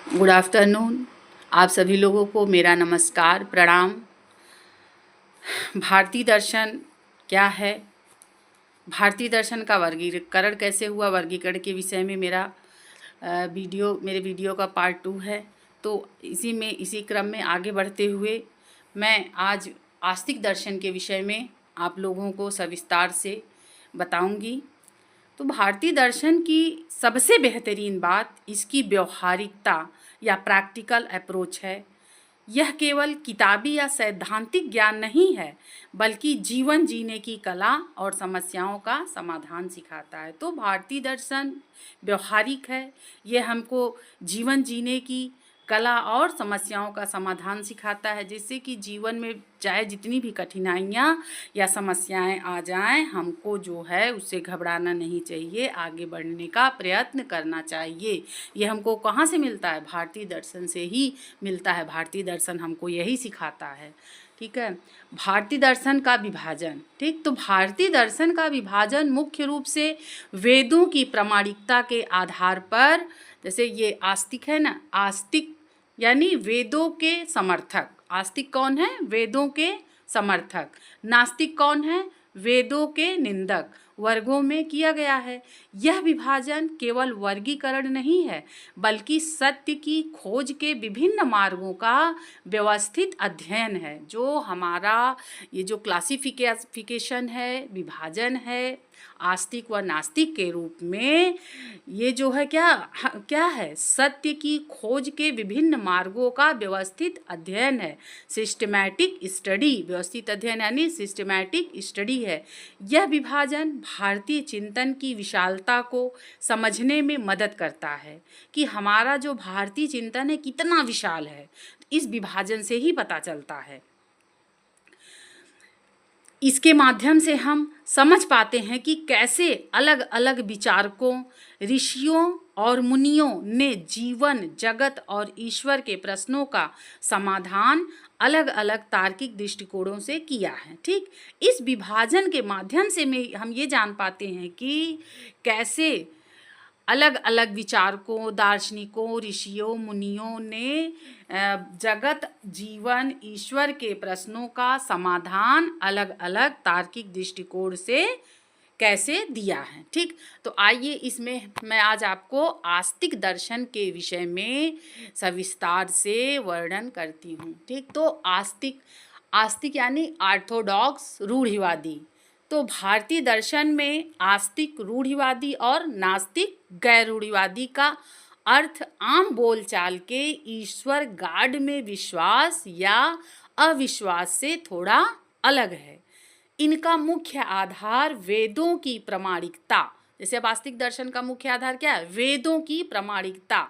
Good afternoon. आप सभी लोगों को मेरा नमस्कार, प्रणाम। भारतीय दर्शन क्या है, भारतीय दर्शन का वर्गीकरण कैसे हुआ, वर्गीकरण के विषय में मेरे वीडियो का पार्ट 2 है। तो इसी क्रम में आगे बढ़ते हुए मैं आज आस्तिक दर्शन के विषय में आप लोगों को सविस्तार से बताऊंगी। तो भारतीय दर्शन की सबसे बेहतरीन बात इसकी व्यवहारिकता या प्रैक्टिकल अप्रोच है। यह केवल किताबी या सैद्धांतिक ज्ञान नहीं है, बल्कि जीवन जीने की कला और समस्याओं का समाधान सिखाता है। तो भारतीय दर्शन व्यवहारिक है, यह हमको जीवन जीने की कला और समस्याओं का समाधान सिखाता है, जिससे कि जीवन में चाहे जितनी भी कठिनाइयाँ या समस्याएं आ जाएं, हमको जो है उससे घबराना नहीं चाहिए, आगे बढ़ने का प्रयत्न करना चाहिए। ये हमको कहाँ से मिलता है? भारतीय दर्शन से ही मिलता है। भारतीय दर्शन हमको यही सिखाता है। ठीक है। भारतीय दर्शन का विभाजन, ठीक, तो भारतीय दर्शन का विभाजन मुख्य रूप से वेदों की प्रामाणिकता के आधार पर, जैसे ये आस्तिक है ना, आस्तिक यानी वेदों के समर्थक। आस्तिक कौन है? वेदों के समर्थक। नास्तिक कौन है? वेदों के निंदक। वर्गों में किया गया है। यह विभाजन केवल वर्गीकरण नहीं है, बल्कि सत्य की खोज के विभिन्न मार्गों का व्यवस्थित अध्ययन है। जो हमारा ये जो क्लासिफिकेशन है, विभाजन है आस्तिक व नास्तिक के रूप में, ये जो है क्या है? सत्य की खोज के विभिन्न मार्गों का व्यवस्थित अध्ययन है। सिस्टमैटिक स्टडी, व्यवस्थित अध्ययन यानी सिस्टमैटिक स्टडी है। यह विभाजन भारतीय चिंतन की विशालता को समझने में मदद करता है कि हमारा जो भारतीय चिंतन है कितना विशाल है, इस विभाजन से ही पता चलता है। इसके माध्यम से हम समझ पाते हैं कि कैसे अलग अलग विचारकों, ऋषियों और मुनियों ने जीवन, जगत और ईश्वर के प्रश्नों का समाधान अलग अलग तार्किक दृष्टिकोणों से किया है। ठीक, इस विभाजन के माध्यम से हम ये जान पाते हैं कि कैसे अलग अलग विचारकों, दार्शनिकों, ऋषियों, मुनियों ने जगत, जीवन, ईश्वर के प्रश्नों का समाधान अलग अलग तार्किक दृष्टिकोण से कैसे दिया है। ठीक, तो आइए इसमें मैं आज आपको आस्तिक दर्शन के विषय में सविस्तार से वर्णन करती हूँ। ठीक, तो आस्तिक यानी ऑर्थोडॉक्स, रूढ़िवादी। तो भारतीय दर्शन में आस्तिक, रूढ़िवादी और नास्तिक, गैर रूढ़िवादी का अर्थ आम बोलचाल के ईश्वर गाड में विश्वास या अविश्वास से थोड़ा अलग है। इनका मुख्य आधार वेदों की प्रामाणिकता, जैसे अब आस्तिक दर्शन का मुख्य आधार क्या है? वेदों की प्रामाणिकता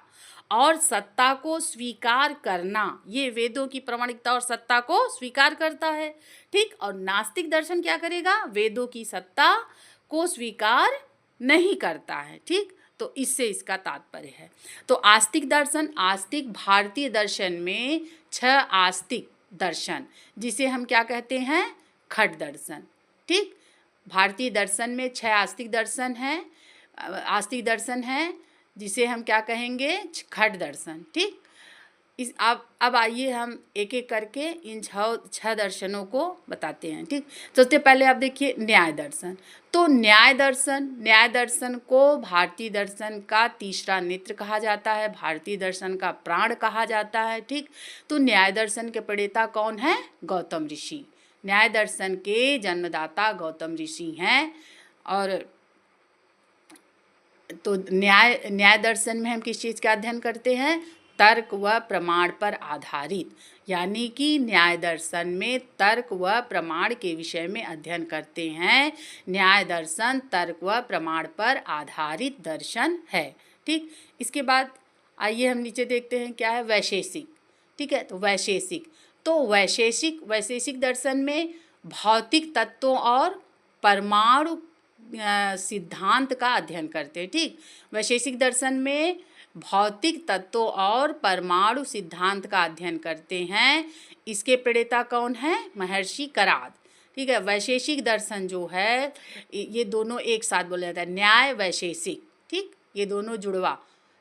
और सत्ता को स्वीकार करना। ये वेदों की प्रामाणिकता और सत्ता को स्वीकार करता है। ठीक, और नास्तिक दर्शन क्या करेगा? वेदों की सत्ता को स्वीकार नहीं करता है। ठीक, तो इससे इसका तात्पर्य है। तो आस्तिक भारतीय दर्शन में 6 आस्तिक दर्शन, जिसे हम क्या कहते हैं? खट दर्शन। ठीक, भारतीय दर्शन में 6 आस्तिक दर्शन है, जिसे हम क्या कहेंगे? खट दर्शन। ठीक, अब आइए हम एक एक करके इन 6 दर्शनों को बताते हैं। ठीक, सबसे पहले आप देखिए न्याय दर्शन। तो न्याय दर्शन को भारतीय दर्शन का तीसरा नेत्र कहा जाता है, भारतीय दर्शन का प्राण कहा जाता है। ठीक, तो न्याय दर्शन के प्रणेता कौन है? गौतम ऋषि। न्याय दर्शन के जन्मदाता गौतम ऋषि हैं। और तो न्याय दर्शन में हम किस चीज़ का अध्ययन करते हैं? तर्क व प्रमाण पर आधारित, यानी कि न्याय दर्शन में तर्क व प्रमाण के विषय में अध्ययन करते हैं। न्याय दर्शन तर्क व प्रमाण पर आधारित दर्शन है। ठीक, इसके बाद आइए हम नीचे देखते हैं क्या है? वैशेषिक। ठीक है, तो वैशेषिक दर्शन में भौतिक तत्वों और परमाणु सिद्धांत का अध्ययन करते हैं। ठीक, वैशेषिक दर्शन में भौतिक तत्वों और परमाणु सिद्धांत का अध्ययन करते हैं। इसके प्रणेता कौन है? महर्षि कराद। ठीक है, वैशेषिक दर्शन जो है, ये दोनों एक साथ बोला जाता है, न्याय वैशेषिक। ठीक, ये दोनों जुड़वा,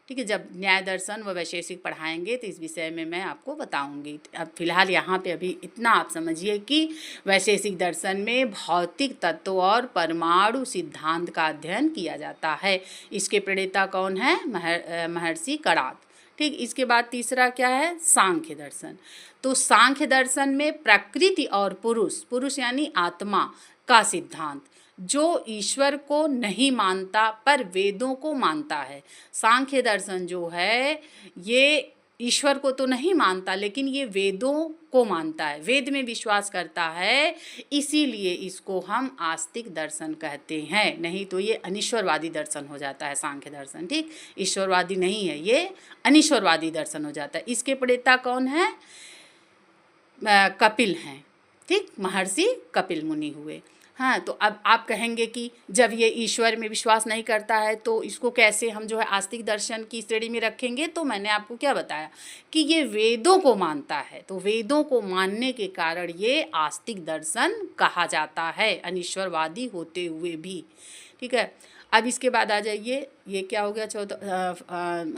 ठीक है। जब न्याय दर्शन व वैशेषिक पढ़ाएंगे तो इस विषय में मैं आपको बताऊंगी। अब फिलहाल यहाँ पे अभी इतना आप समझिए कि वैशेषिक दर्शन में भौतिक तत्व और परमाणु सिद्धांत का अध्ययन किया जाता है। इसके प्रणेता कौन है? महर्षि कणाद। ठीक, इसके बाद तीसरा क्या है? सांख्य दर्शन। तो सांख्य दर्शन में प्रकृति और पुरुष यानी आत्मा का सिद्धांत, जो ईश्वर को नहीं मानता पर वेदों को मानता है। सांख्य दर्शन जो है ये ईश्वर को तो नहीं मानता लेकिन ये वेदों को मानता है, वेद में विश्वास करता है, इसीलिए इसको हम आस्तिक दर्शन कहते हैं। नहीं तो ये अनीश्वरवादी दर्शन हो जाता है सांख्य दर्शन। ठीक, ईश्वरवादी नहीं है, ये अनीश्वरवादी दर्शन हो जाता है। इसके प्रणेता कौन है? कपिल हैं। ठीक, महर्षि कपिल मुनि हुए। हाँ, तो अब आप कहेंगे कि जब ये ईश्वर में विश्वास नहीं करता है तो इसको कैसे हम जो है आस्तिक दर्शन की श्रेणी में रखेंगे? तो मैंने आपको क्या बताया कि ये वेदों को मानता है, तो वेदों को मानने के कारण ये आस्तिक दर्शन कहा जाता है, अनीश्वरवादी होते हुए भी। ठीक है, अब इसके बाद आ जाइए, ये क्या हो गया?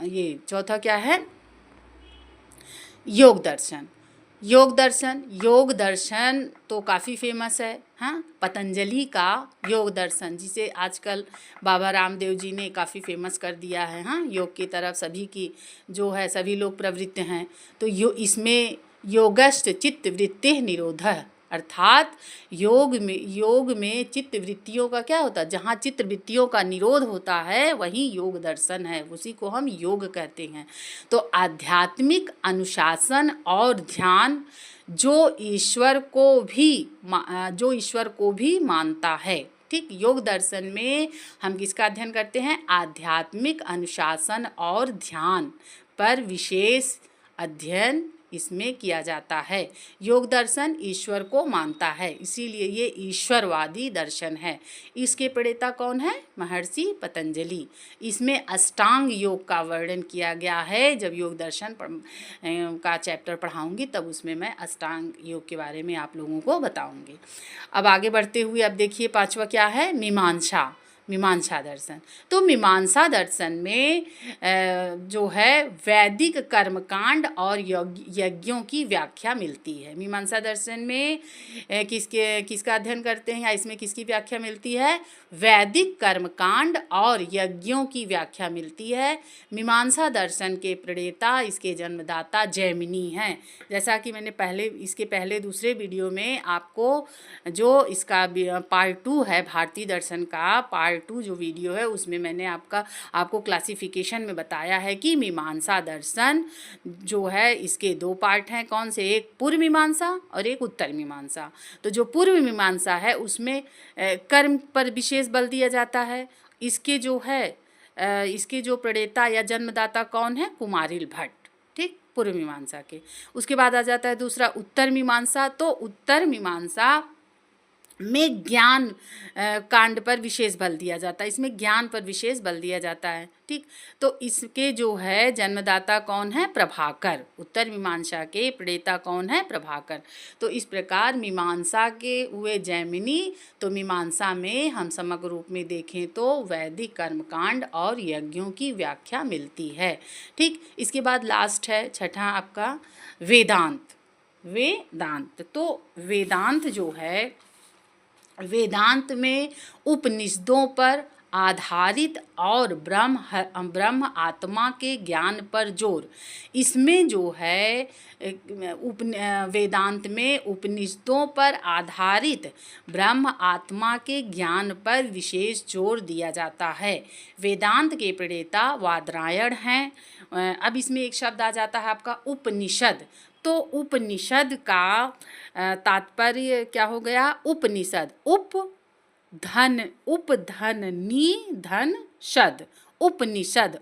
ये चौथा क्या है? योग दर्शन। योग दर्शन तो काफ़ी फेमस है। हाँ, पतंजलि का योग दर्शन, जिसे आजकल बाबा रामदेव जी ने काफ़ी फेमस कर दिया है। हाँ, योग की तरफ सभी की जो है सभी लोग प्रवृत्त हैं। तो इसमें योगश्च चित्त वृत्ति निरोधः, अर्थात योग में चित्त वृत्तियों का क्या होता है? जहाँ चित्त वृत्तियों का निरोध होता है वही योग दर्शन है, उसी को हम योग कहते हैं। तो आध्यात्मिक अनुशासन और ध्यान जो ईश्वर को भी मानता है। ठीक, योग दर्शन में हम किसका अध्ययन करते हैं? आध्यात्मिक अनुशासन और ध्यान पर विशेष अध्ययन इसमें किया जाता है। योग दर्शन ईश्वर को मानता है, इसीलिए ये ईश्वरवादी दर्शन है। इसके प्रणेता कौन है? महर्षि पतंजलि। इसमें अष्टांग योग का वर्णन किया गया है। जब योग दर्शन का चैप्टर पढ़ाऊंगी तब उसमें मैं अष्टांग योग के बारे में आप लोगों को बताऊंगी। अब आगे बढ़ते हुए अब देखिए पांचवा क्या है? मीमांसा दर्शन। तो मीमांसा दर्शन में जो है वैदिक कर्मकांड और यज्ञों की व्याख्या मिलती है। मीमांसा दर्शन में किसका अध्ययन करते हैं या इसमें किसकी व्याख्या मिलती है? वैदिक कर्मकांड और यज्ञों की व्याख्या मिलती है। मीमांसा दर्शन के प्रणेता, इसके जन्मदाता जैमिनी हैं। जैसा कि मैंने इसके पहले दूसरे वीडियो में आपको जो इसका पार्ट 2 है भारतीय दर्शन का पार्ट 2 जो वीडियो है उसमें मैंने आपको क्लासिफिकेशन में बताया है कि मीमांसा दर्शन जो है इसके 2 पार्ट हैं। कौन से? एक पूर्व मीमांसा और एक उत्तर मीमांसा। तो जो पूर्व मीमांसा है उसमें कर्म पर विशेष बल दिया जाता है। इसके जो प्रणेता या जन्मदाता कौन है? कुमारिल भट्ट। ठीक, पूर्व मीमांसा के। उसके बाद आ जाता है दूसरा उत्तर मीमांसा। तो उत्तर मीमांसा में ज्ञान कांड पर विशेष बल दिया जाता है, इसमें ज्ञान पर विशेष बल दिया जाता है। ठीक, तो इसके जो है जन्मदाता कौन है? प्रभाकर। उत्तर मीमांसा के प्रणेता कौन है? प्रभाकर। तो इस प्रकार मीमांसा के हुए जैमिनी। तो मीमांसा में हम समग्र रूप में देखें तो वैदिक कर्मकांड और यज्ञों की व्याख्या मिलती है। ठीक, इसके बाद लास्ट है छठा आपका वेदांत। तो वेदांत जो है, वेदांत में उपनिषदों पर आधारित और ब्रह्म आत्मा के ज्ञान पर जोर। इसमें जो है वेदांत में उपनिषदों पर आधारित ब्रह्म आत्मा के ज्ञान पर विशेष जोर दिया जाता है। वेदांत के प्रणेता वादरायण हैं। अब इसमें एक शब्द आ जाता है आपका उपनिषद। तो उपनिषद का तात्पर्य क्या हो गया? उपनिषद उपधन निधन शद। उपनिषद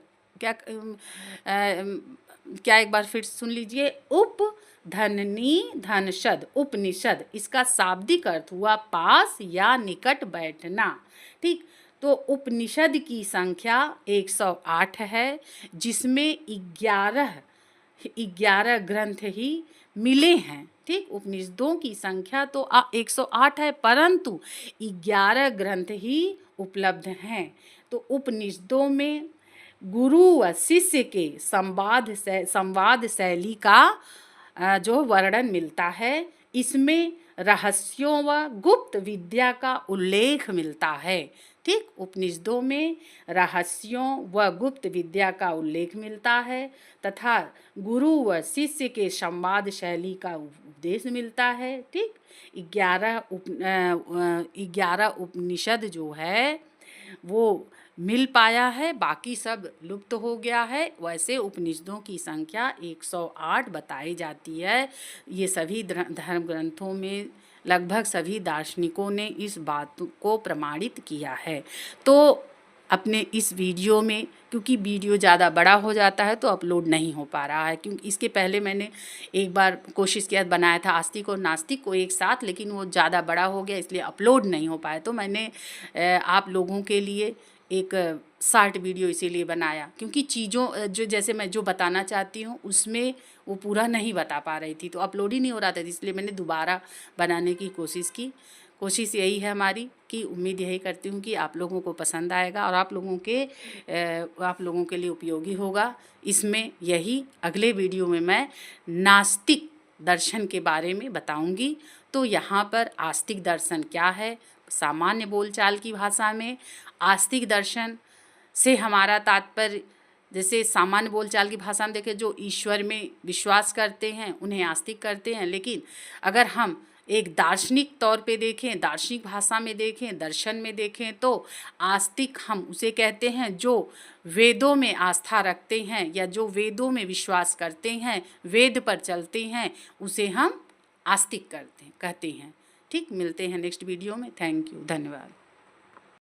क्या एक बार फिर सुन लीजिए। उपधननी धन शद, उपनिषद। इसका शाब्दिक अर्थ हुआ पास या निकट बैठना। ठीक, तो उपनिषद की संख्या 108 है, जिसमें 11 ग्रंथ ही मिले हैं। ठीक, उपनिषदों की संख्या तो 108 है परंतु 11 ग्रंथ ही उपलब्ध हैं। तो उपनिषदों में गुरु व शिष्य के संवाद शैली का जो वर्णन मिलता है। इसमें रहस्यों व गुप्त विद्या का उल्लेख मिलता है। ठीक, उपनिषदों में रहस्यों व गुप्त विद्या का उल्लेख मिलता है तथा गुरु व शिष्य के संवाद शैली का उपदेश मिलता है। ठीक, 11 उपनिषद जो है वो मिल पाया है, बाकी सब लुप्त हो गया है। वैसे उपनिषदों की संख्या 108 बताई जाती है। ये सभी धर्म ग्रंथों में लगभग सभी दार्शनिकों ने इस बात को प्रमाणित किया है। तो अपने इस वीडियो में, क्योंकि वीडियो ज़्यादा बड़ा हो जाता है तो अपलोड नहीं हो पा रहा है, क्योंकि इसके पहले मैंने एक बार कोशिश किया, बनाया था आस्तिक और नास्तिक को एक साथ, लेकिन वो ज़्यादा बड़ा हो गया इसलिए अपलोड नहीं हो पाया। तो मैंने आप लोगों के लिए एक शॉर्ट वीडियो इसीलिए बनाया, क्योंकि चीज़ों जो जैसे मैं जो बताना चाहती हूँ उसमें वो पूरा नहीं बता पा रही थी, तो अपलोड ही नहीं हो रहा था, इसलिए मैंने दोबारा बनाने की कोशिश की। कोशिश यही है हमारी कि उम्मीद यही करती हूँ कि आप लोगों को पसंद आएगा और आप लोगों के लिए उपयोगी होगा। इसमें यही अगले वीडियो में मैं नास्तिक दर्शन के बारे में बताऊंगी। तो यहाँ पर आस्तिक दर्शन क्या है, सामान्य बोलचाल की भाषा में आस्तिक दर्शन से हमारा तात्पर्य, जैसे सामान्य बोलचाल की भाषा में देखें, जो ईश्वर में विश्वास करते हैं उन्हें आस्तिक करते हैं। लेकिन अगर हम एक दार्शनिक तौर पे देखें, दार्शनिक भाषा में देखें, दर्शन में देखें, तो आस्तिक हम उसे कहते हैं जो वेदों में आस्था रखते हैं या जो वेदों में विश्वास करते हैं, वेद पर चलते हैं, उसे हम आस्तिक कहते हैं। ठीक, मिलते हैं नेक्स्ट वीडियो में। थैंक यू, धन्यवाद।